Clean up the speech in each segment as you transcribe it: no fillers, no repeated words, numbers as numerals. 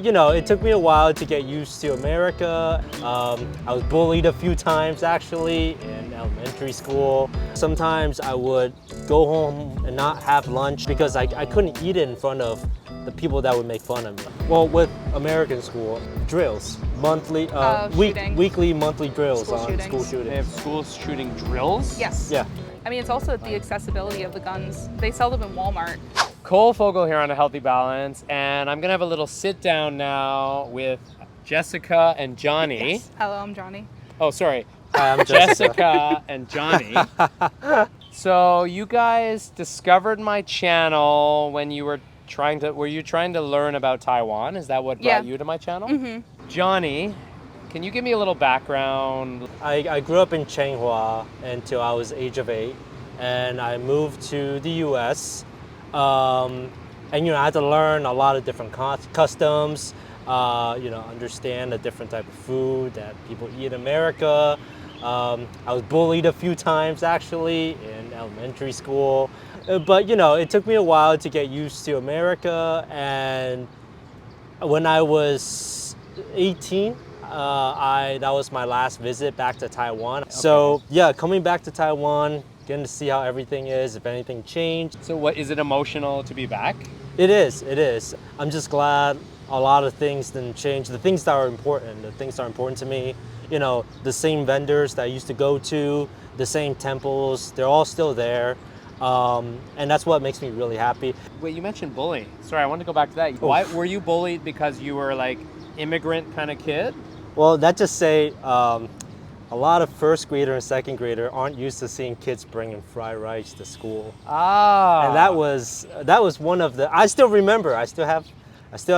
You know, it took me a while to get used to America. I was bullied a few times actually in elementary school. Sometimes I would go home and not have lunch because I couldn't eat it in front of the people that would make fun of me. Well, with American school, drills, monthly, weekly, monthly drills on school shootings. They have school shooting drills? Yes. Yeah. I mean, it's also the accessibility of the guns. They sell them in Walmart. Cole Fogel here on A Healthy Balance, and I'm gonna have a little sit down now with Jessica and Johnny. Yes. Hello, I'm Johnny. Oh, sorry. Hi, I'm Jessica. Jessica and Johnny. So you guys discovered my channel when you were trying to learn about Taiwan? Is that what brought you to my channel? Mm-hmm. Johnny, can you give me a little background? I grew up in Changhua until I was age of 8, and I moved to the U.S. And you know, I had to learn a lot of different customs. You know, understand the different type of food that people eat in America. I was bullied a few times actually in elementary school, but you know, it took me a while to get used to America. And when I was 18, that was my last visit back to Taiwan. Okay. So yeah, coming back to Taiwan, getting to see how everything is, if anything changed. So what, is it emotional to be back? It is, it is. I'm just glad a lot of things didn't change. The things that are important to me, you know, the same vendors that I used to go to, the same temples, they're all still there. And that's what makes me really happy. Wait, you mentioned bullying. Sorry, I want to go back to that. Why were you bullied? Because you were like immigrant kind of kid? Well, that just say, a lot of first grader and second grader aren't used to seeing kids bringing fried rice to school. Ah. And that was one of the, I still remember, I still have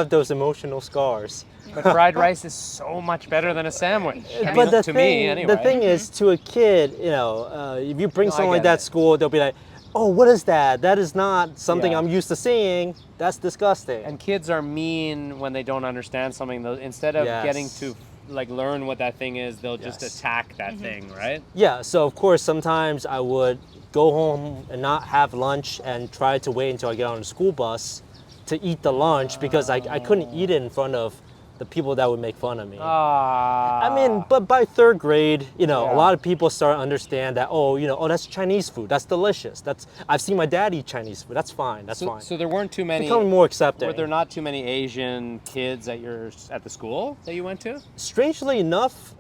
those emotional scars. But fried rice is so much better than a sandwich. I But mean, me, anyway. the thing is, to a kid, you know, if you bring something like that to school, they'll be like, oh, what is that? That is not something I'm used to seeing. That's disgusting. And kids are mean when they don't understand something. Instead of getting to like learn what that thing is, they'll just attack that thing, right? Yeah, so of course sometimes I would go home and not have lunch and try to wait until I get on the school bus to eat the lunch because I couldn't eat it in front of the people that would make fun of me. I mean, but by third grade, you know, a lot of people start to understand that, oh, you know, oh, that's Chinese food. That's delicious. I've seen my dad eat Chinese food. That's fine. That's fine. So there weren't too many. It's becoming more accepting. Were there not too many Asian kids at the school that you went to? Strangely enough,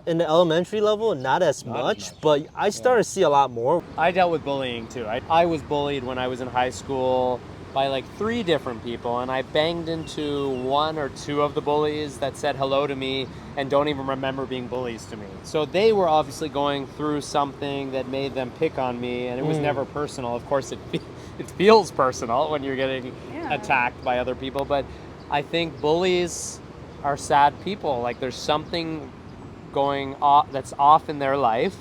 in the elementary level, not as much, but I started to see a lot more. I dealt with bullying too. I was bullied when I was in high school by like 3 different people, and I banged into 1 or 2 of the bullies that said hello to me and don't even remember being bullies to me. So they were obviously going through something that made them pick on me, and it was never personal. Of course, it feels personal when you're getting attacked by other people, but I think bullies are sad people. Like there's something going off that's off in their life,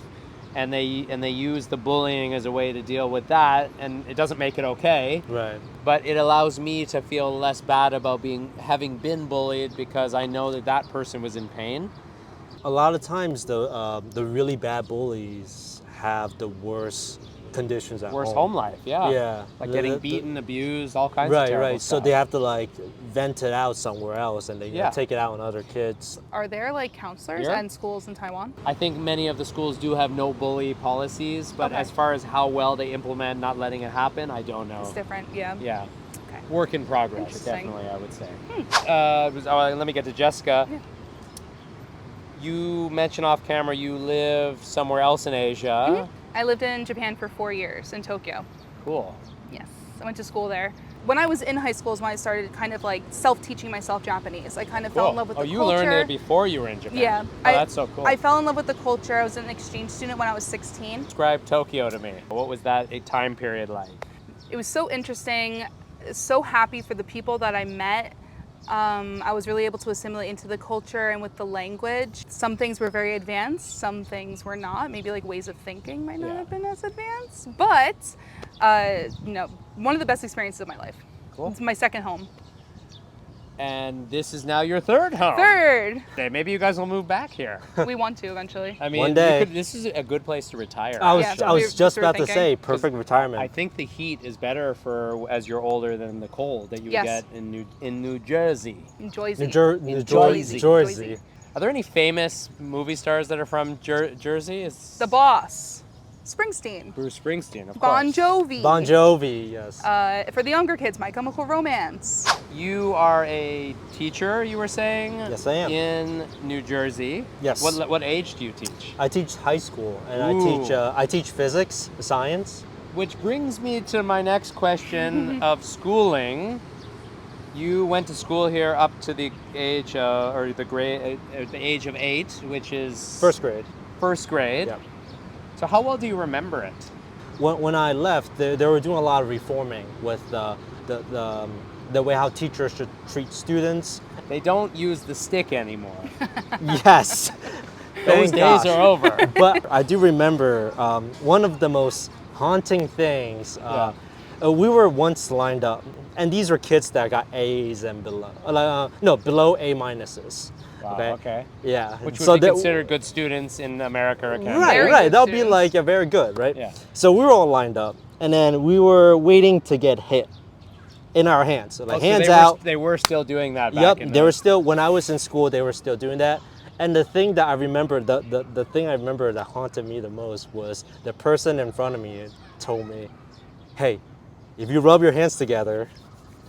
and they use the bullying as a way to deal with that, and it doesn't make it okay. Right. But it allows me to feel less bad about having been bullied because I know that person was in pain. A lot of times the really bad bullies have the worst conditions at home. Worst home life, yeah. Yeah. Like getting beaten, abused, all kinds of terrible Right. stuff. So they have to like vent it out somewhere else, and they take it out on other kids. Are there like counselors and schools in Taiwan? I think many of the schools do have no bully policies, but as far as how well they implement not letting it happen, I don't know. It's different, yeah. Yeah. Okay. Work in progress, Interesting. definitely, I would say. Let me get to Jessica. Yeah. You mentioned off camera you live somewhere else in Asia. I lived in Japan for 4 years, in Tokyo. Cool. Yes, I went to school there. When I was in high school is when I started kind of like self-teaching myself Japanese. I kind of fell in love with the culture. Oh, you learned it before you were in Japan? Yeah. That's so cool. I fell in love with the culture. I was an exchange student when I was 16. Describe Tokyo to me. What was that time period like? It was so interesting, so happy for the people that I met. I was really able to assimilate into the culture and with the language. Some things were very advanced, some things were not. Maybe like ways of thinking might not have been as advanced, but you know, one of the best experiences of my life. Cool. It's my second home. And this is now your third home. Third. Okay, maybe you guys will move back here. We want to eventually. I mean, One day. this is a good place to retire. I was Yeah, I we was were just sort of about to thinking. say perfect retirement. I think the heat is better for as you're older than the cold that you would Yes. get in New Jersey. In Jersey. New Jersey. Jersey. Are there any famous movie stars that are from Jersey? Is The Boss. Springsteen. Bruce Springsteen, of Bon course. Jovi. Bon Jovi, yes. For the younger kids, My Chemical Romance. You are a teacher, you were saying? Yes, I am. In New Jersey. Yes. What age do you teach? I teach high school, and Ooh. I teach physics, science. Which brings me to my next question of schooling. You went to school here up to the age the age of 8, which is First grade. First grade. Yeah. So how well do you remember it? When I left, they were doing a lot of reforming with the way how teachers should treat students. They don't use the stick anymore. Yes. Those Thank days gosh. are over. But I do remember one of the most haunting things. We were once lined up, and these were kids that got A's and below. Below A minuses. Wow, okay. Yeah. Which would be considered good students in America or Canada. Very Right. good That would be students. like a very good, right? Yeah. So we were all lined up, and then we were waiting to get hit in our hands. So like hands out. They were still doing that back Yep, in they the- were still, when I was in school, they were still doing that. And the thing that I remember, the thing I remember that haunted me the most was the person in front of me told me, hey, if you rub your hands together,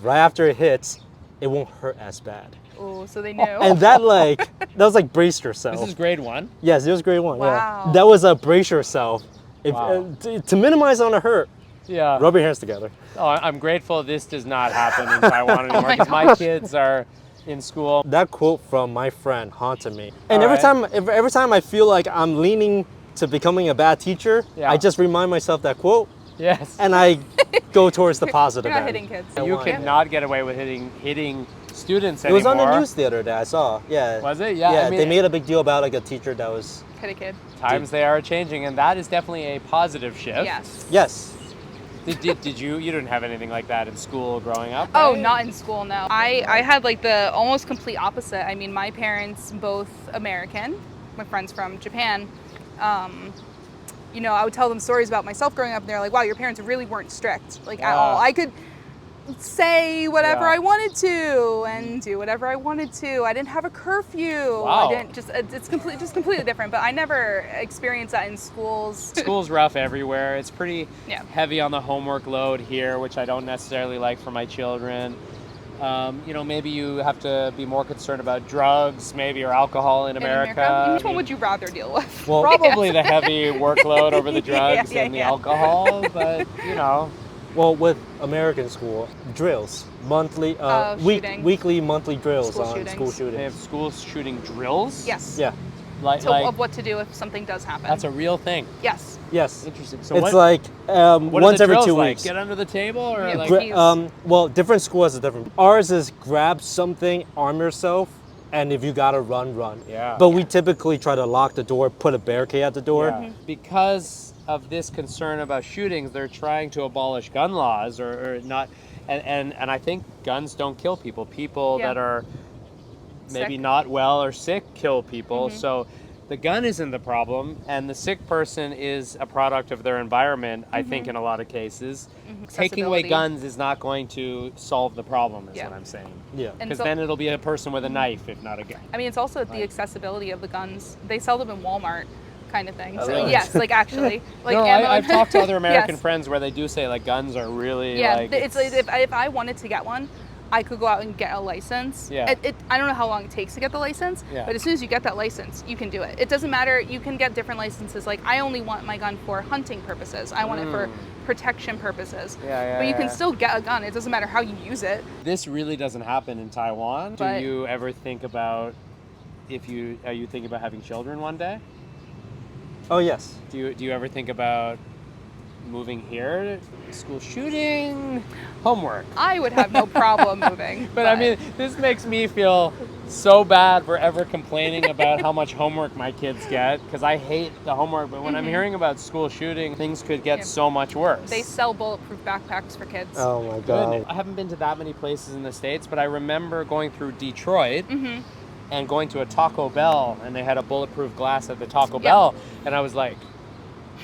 right after it hits, it won't hurt as bad. Oh, so they knew. And that was like brace yourself. This is grade 1? Yes, it was grade 1, Wow. yeah. That was a brace yourself. If, Wow. to minimize on a hurt, Yeah. rub your hands together. Oh, I'm grateful this does not happen in Taiwan anymore my because my gosh. kids are in school. That quote from my friend haunted me. And All every time I feel like I'm leaning to becoming a bad teacher, Yeah. I just remind myself that quote, Yes. and I go towards the positive You're not end. hitting kids. You why? could not get away with hitting students It was anymore. on the news the other day. I saw. Yeah. Was it? Yeah, Yeah. I mean- they made a big deal about like a teacher that was. Hit a kid. Times they are changing, and that is definitely a positive shift. Yes. Yes. Did you didn't have anything like that in school growing up? Oh, right? not in school, no. I had like the almost complete opposite. I mean, my parents both American. My friends from Japan. I would tell them stories about myself growing up, and they're like, "Wow, your parents really weren't strict, like at all. I could say whatever Yeah. I wanted to and do whatever I wanted to. I didn't have a curfew. Wow. I didn't it's completely different. But I never experienced that in schools. School's rough everywhere. It's pretty Yeah. heavy on the homework load here, which I don't necessarily like for my children. Maybe you have to be more concerned about drugs, maybe, or alcohol in America. Which one would you rather deal with? Well, Probably the heavy workload over the drugs Yeah, and the yeah. alcohol, but Well, with American school, drills, monthly, shooting. weekly, monthly drills School on shootings. school they shootings. have school shooting drills. Yes. Yeah. like Of what to do if something does happen. that's a real thing. Yes. Yes. Interesting. So It's what, like what are once the every drills 2 like? weeks. Get under the table, or Yeah, like Gra- Well, different schools are different. Ours is grab something, arm yourself, and if you gotta run, run. Yeah. But we typically try to lock the door, put a barricade at the door. Yeah. Because of this concern about shootings, they're trying to abolish gun laws or not. And I think guns don't kill people. People Yeah. that are maybe Sick. not well or sick kill people. Mm-hmm. So the gun isn't the problem, and the sick person is a product of their environment, I think, in a lot of cases. Taking away Accessibility. guns is not going to solve the problem, is Yeah. what I'm saying. Yeah. And Because so- then it'll be a person with a knife, if not a gun. I mean, it's also the accessibility of the guns. They sell them in Walmart, kind of thing. Oh, So really? yes, like actually, like No, ammo. I've talked to other American Yes. friends where they do say like guns are really Yeah, like it's like if I wanted to get one, I could go out and get a license. Yeah. I don't know how long it takes to get the license, Yeah. but as soon as you get that license, you can do it. It doesn't matter. You can get different licenses. Like I only want my gun for hunting purposes. I want it for protection purposes. Yeah, but you can yeah. still get a gun. It doesn't matter how you use it. This really doesn't happen in Taiwan. But- Do you ever think about are you thinking about having children one day? Oh yes. Do you ever think about moving here, school shooting, homework. I would have no problem moving. But I mean, this makes me feel so bad for ever complaining about how much homework my kids get, because I hate the homework. But when I'm hearing about school shooting, things could get so much worse. They sell bulletproof backpacks for kids. Oh my God. I haven't been to that many places in the States, but I remember going through Detroit and going to a Taco Bell, and they had a bulletproof glass at the Taco Bell, and I was like,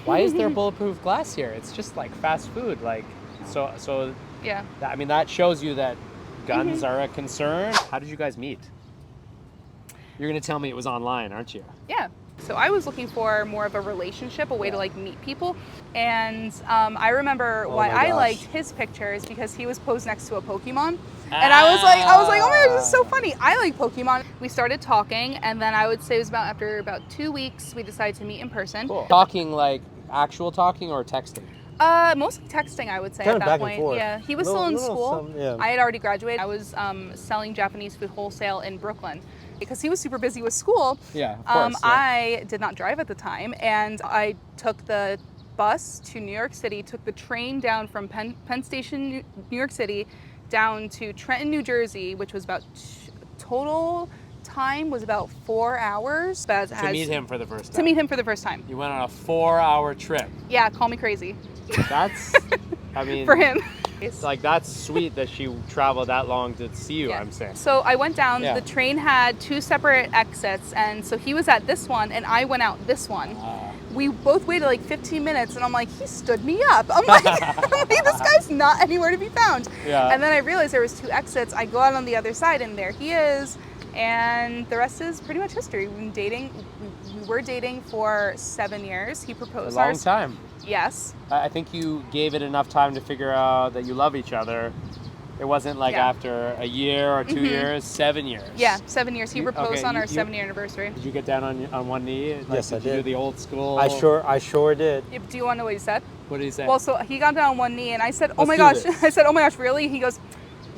why is there bulletproof glass here? It's just like fast food. Like, so Yeah. I mean, that shows you that guns are a concern. How did you guys meet? You're gonna tell me it was online, aren't you? Yeah. So I was looking for more of a relationship, a way to like meet people. And I remember why my I gosh. liked his pictures because he was posed next to a Pokemon. And I was like, oh my gosh, this is so funny. I like Pokemon. We started talking, and then I would say it was after about 2 weeks, we decided to meet in person. Cool. Talking like actual talking or texting? Mostly texting, I would say, Kinda at that back and point. forth. Yeah, he was Little- still in little school. some- yeah. I had already graduated. I was selling Japanese food wholesale in Brooklyn because he was super busy with school. Yeah, of course. I did not drive at the time, and I took the bus to New York City, took the train down from Penn Station, New York City, down to Trenton, New Jersey, which was about total time was about 4 hours. To meet him for the first time. To meet him for the first time. You went on a 4-hour trip. Yeah, call me crazy. That's, I mean, For him. like that's sweet that she traveled that long to see you. Yeah. I'm saying. So I went down, Yeah. the train had 2 separate exits, and so he was at this one and I went out this one. We both waited like 15 minutes, and I'm like, he stood me up. I'm like, this guy's not anywhere to be found. Yeah. And then I realized there was 2 exits. I go out on the other side, and there he is. And the rest is pretty much history. We've been dating. We were dating for 7 years. He A proposed. long time. Yes. I think you gave it enough time to figure out that you love each other. It wasn't like Yeah. after a year or 2 years, 7 years. Yeah, 7 years. He You- proposed okay, on our you- 7-year anniversary. Did you get down on one knee? Like, Yes, I did. You do did. the old school? I sure did. Do you want to know what he said? What did he say? Well, so he got down on one knee, and I said, "Oh Let's my do gosh!" this. I said, "Oh my gosh, really?" He goes,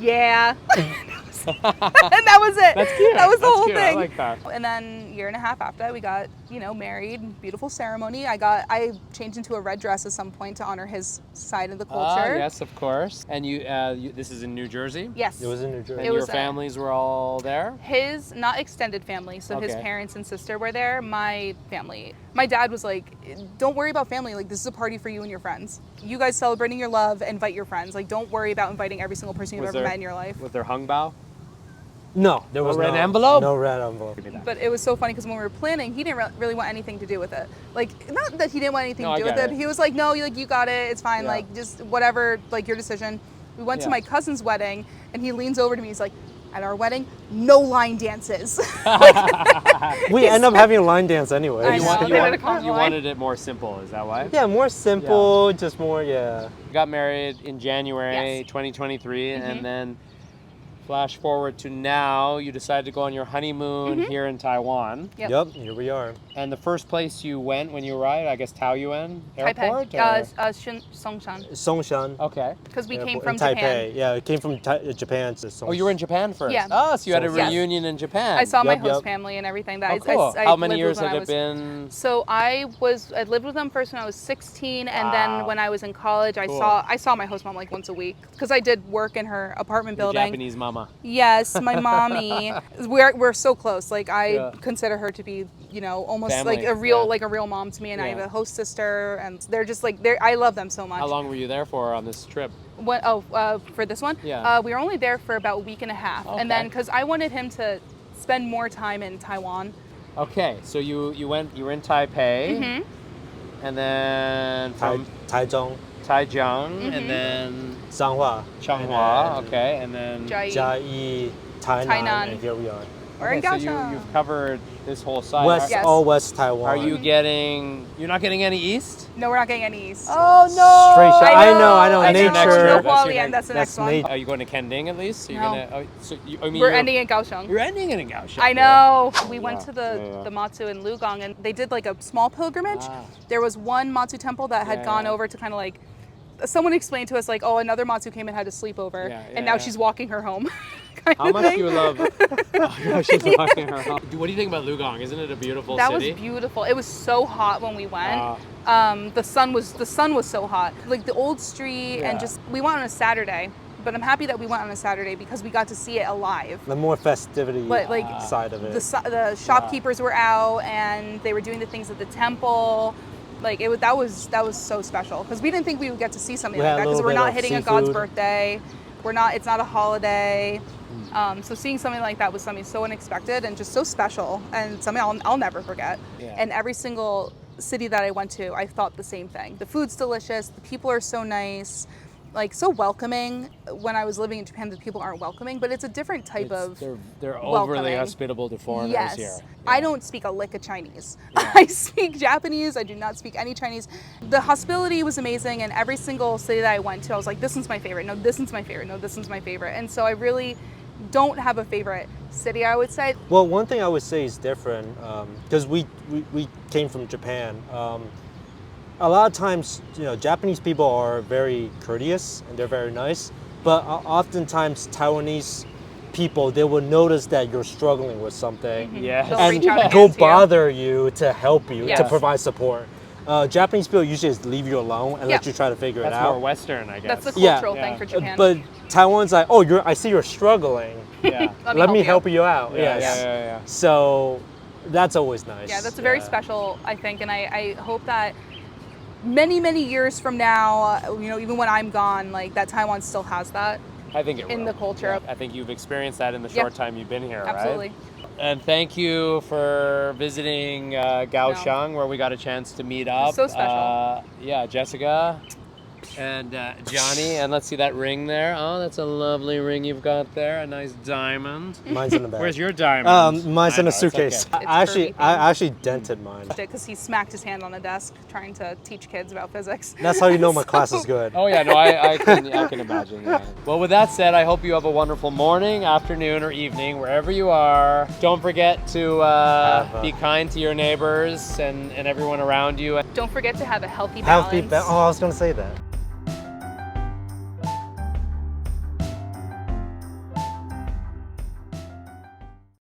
"Yeah," and that was it. That's cute. That was the That's whole cute. thing. I like that. And then 1.5 years after that, we got married. Beautiful ceremony. I changed into a red dress at some point to honor his side of the culture. Yes, of course. And you, this is in New Jersey? Yes. It was in New Jersey. And It your was, families were all there? His not extended family, so his Okay. parents and sister were there. My family. My dad was like, "Don't worry about family. Like, this is a party for you and your friends. You guys celebrating your love. Invite your friends. Like, don't worry about inviting every single person you've Was ever there- met in your life." With their hung bao? No, there was red no envelope? No red envelope. But it was so funny because when we were planning, he didn't really want anything to do with it. Like, not that he didn't want anything No, to do I with get it. it. But he was like, "No, you got it. It's fine. Yeah. Like, just whatever. Like, your decision." We went to Yeah. my cousin's wedding, and he leans over to me. He's like, "At our wedding, no line dances." We end up having a line dance anyway. I know. They would've come you line. wanted it more simple, is that why? Yeah, more simple, just more, yeah. You got married in January Yes. 2023, and then flash forward to now, you decided to go on your honeymoon here in Taiwan. Yep. Yep, here we are. And the first place you went when you arrived, I guess Taoyuan Airport? Taipei. or- Songshan. Songshan. Okay. Because we came Airport from in Taipei. Japan. Yeah, it came from Japan to Songshan. Oh, you were in Japan first? Yeah. Oh, so you had a Yes. reunion in Japan. I saw my Yep, host yep. family and everything. Oh, That cool. I How many lived years with when had I it was- been? So I lived with them first when I was 16, and then Wow. when I was in college, Cool. I saw my host mom like once a week because I did work in her apartment Your building. Japanese mama. Yes, my mommy. We're so close. Like I Yeah. consider her to be, almost Family, like a real mom to me. And I have Yeah. a host sister, and they're just like I love them so much. How long were you there for on this trip? For this one? Yeah. We were only there for about a week and a half, Okay. and then because I wanted him to spend more time in Taiwan. Okay, so you were in Taipei, and then from Taichung, Taichung, and then Changhua, Changhua, okay, and then Jai- Jiayi, Tainan, Tainan. and here we are. We're in okay, so Kaohsiung. you've covered this whole side. West, Yes. all West Taiwan. Are you getting? You're not getting any east? No, we're not getting any east. Oh Straight shot. I know, I know. nature. That's your No next- Hualien, that's the that's next one. nature. Are you going to Kending at least? So you're No. gonna. Oh, so you, I mean, We're you're, ending in Kaohsiung. You're ending it in Kaohsiung. I know. We went Yeah, to the, yeah, yeah. the Matsu in Lugong, and they did like a small pilgrimage. Ah. There was one Matsu temple that had Yeah, gone yeah. over to kind of like, someone explained to us like, oh, another Matsu came and had to sleep over, Yeah, and now yeah. she's walking her home. kind How of much thing. do you love? Oh gosh, she's walking around. What do you think about Lugong? Isn't it a beautiful That city? was beautiful. It was so hot when we went. Wow. The sun was so hot. Like the old street, and just we went on a Saturday. But I'm happy that we went on a Saturday because we got to see it alive. The more festivity But like side of it. the shopkeepers were out and they were doing the things at the temple. Like that was so special because we didn't think we would get to see something We like had a that because little we're bit not of hitting a God's seafood. birthday. It's not a holiday. So seeing something like that was something so unexpected and just so special and something I'll never forget. Yeah. And every single city that I went to, I thought the same thing. The food's delicious. The people are so nice. Like so welcoming. When I was living in Japan, the people aren't welcoming, but it's a different type of they're overly welcoming. hospitable to foreigners Yes. here. I don't speak a lick of Chinese. I speak Japanese. I do not speak any Chinese. The hospitality was amazing, and every single city that I went to, I was like, this one's my favorite. No, this one's my favorite. No, this one's my favorite. And so I really don't have a favorite city, I would say. Well, one thing I would say is different because we came from Japan. A lot of times, Japanese people are very courteous and they're very nice, but oftentimes Taiwanese people, they will notice that you're struggling with something Yes. They'll and reach out and go hand to you. bother you to help you, to Yes. provide support. Japanese people usually just leave you alone and let Yeah. you try to figure That's it out. more Western, I guess. That's the Yeah. cultural Yeah. thing for Japan. But Taiwan's like, oh, I see you're struggling. Yeah. Let me help you out. Yeah, Yes. yeah. So that's always nice. Yeah, that's a very special, I think, and I hope that many, many years from now, even when I'm gone, like that Taiwan still has that. I think it In will. the culture. Yeah, I think you've experienced that in the Yeah. short time you've been here, Absolutely. right? And thank you for visiting Kaohsiung, where we got a chance to meet up. So special. Yeah, Jessica and Johnny. And let's see that ring there. Oh, that's a lovely ring you've got there. A nice diamond. Mine's in the bag. Where's your diamond? Mine's I in know, a it's suitcase. okay. I actually dented mine. Because he smacked his hand on a desk trying to teach kids about physics. That's how you know my class is good. Oh yeah, no, I can imagine. Yeah. Well, with that said, I hope you have a wonderful morning, afternoon, or evening, wherever you are. Don't forget to be kind to your neighbors and everyone around you. Don't forget to have a healthy balance. Oh, I was going to say that.